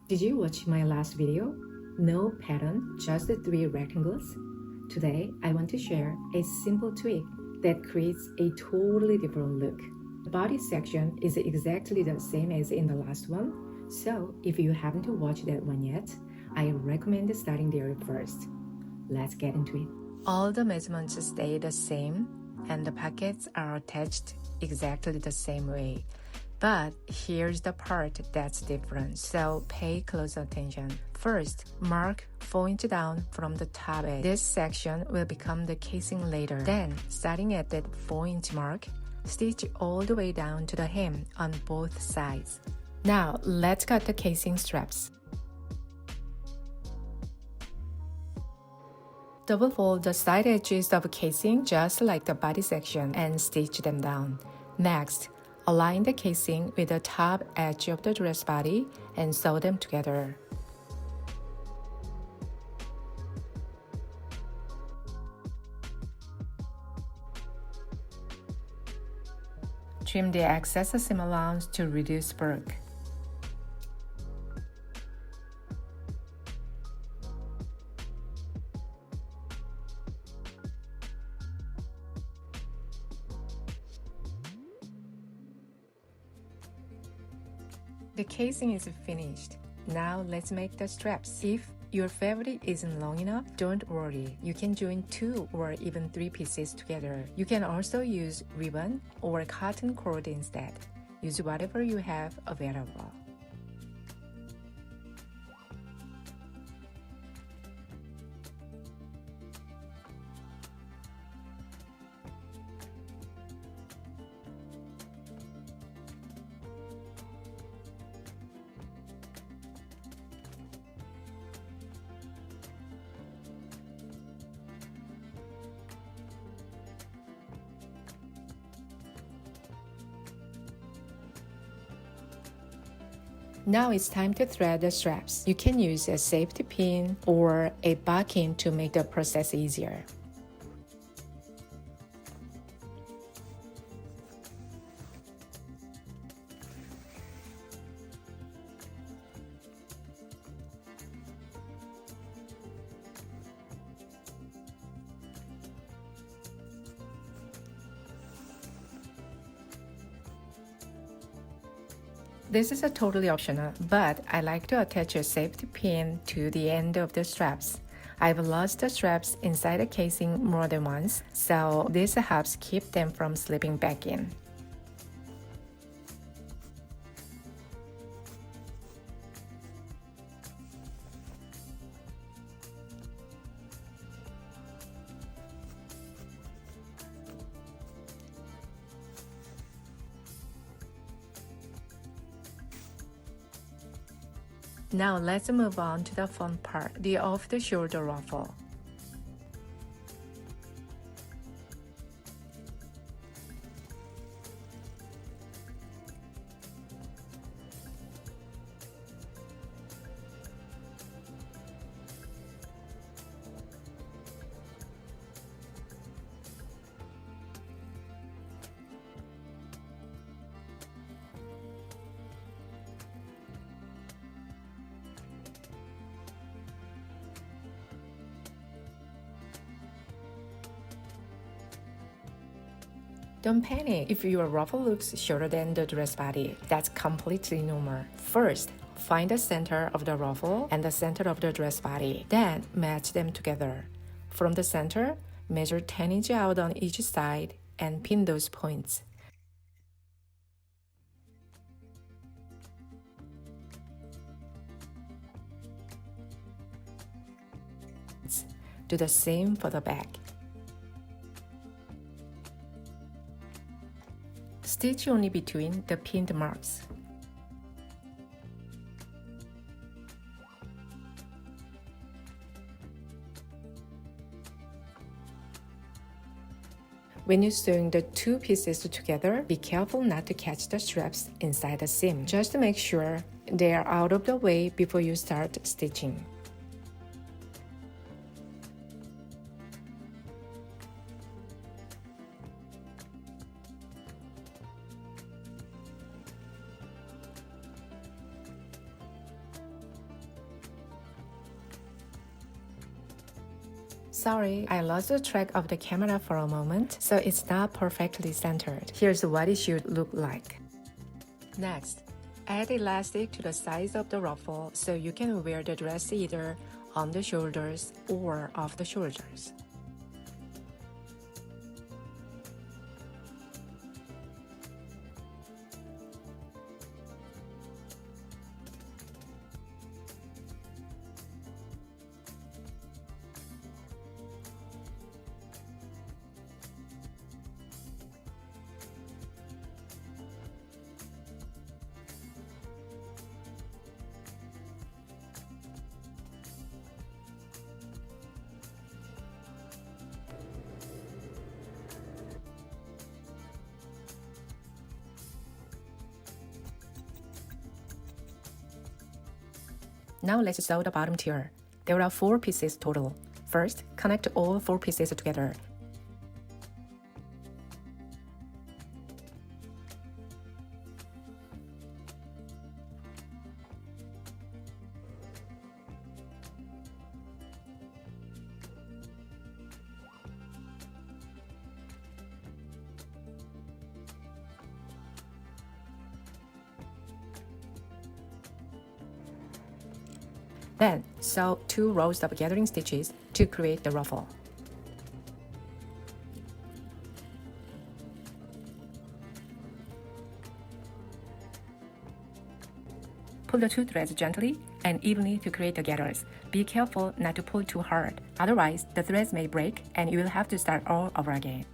Did you watch my last video? No pattern, just the 3 rectangles? Today, I want to share a simple tweak that creates a totally different look. The body section is exactly the same as in the last one, so if you haven't watched that one yet, I recommend starting there first. Let's get into it. All the measurements stay the same, and the pockets are attached exactly the same way. But here's the part that's different, so pay close attention. First, mark 4 inches down from the top edge. This section will become the casing later. Then, starting at that 4-inch mark, stitch all the way down to the hem on both sides. Now, let's cut the casing straps. Double fold the side edges of casing just like the body section and stitch them down. Next, align the casing with the top edge of the dress body and sew them together. Trim the excess seam allowance to reduce bulk. The casing is finished. Now let's make the straps. If your fabric isn't long enough, don't worry. You can join 2 or even 3 pieces together. You can also use ribbon or cotton cord instead. Use whatever you have available. Now it's time to thread the straps. You can use a safety pin or a backing to make the process easier. This is a totally optional, but I like to attach a safety pin to the end of the straps. I've lost the straps inside the casing more than once, so this helps keep them from slipping back in. Now let's move on to the fun part, the off-the-shoulder ruffle. Don't panic if your ruffle looks shorter than the dress body. That's completely normal. First, find the center of the ruffle and the center of the dress body. Then, match them together. From the center, measure 10 inches out on each side and pin those points. Do the same for the back. Stitch only between the pinned marks. When you're sewing the 2 pieces together, be careful not to catch the straps inside the seam. Just make sure they are out of the way before you start stitching. Sorry, I lost the track of the camera for a moment, so it's not perfectly centered. Here's what it should look like. Next, add elastic to the sides of the ruffle so you can wear the dress either on the shoulders or off the shoulders. Now let's sew the bottom tier. There are 4 pieces total. First, connect all 4 pieces together. Then, sew 2 rows of gathering stitches to create the ruffle. Pull the 2 threads gently and evenly to create the gathers. Be careful not to pull too hard, otherwise the threads may break and you will have to start all over again.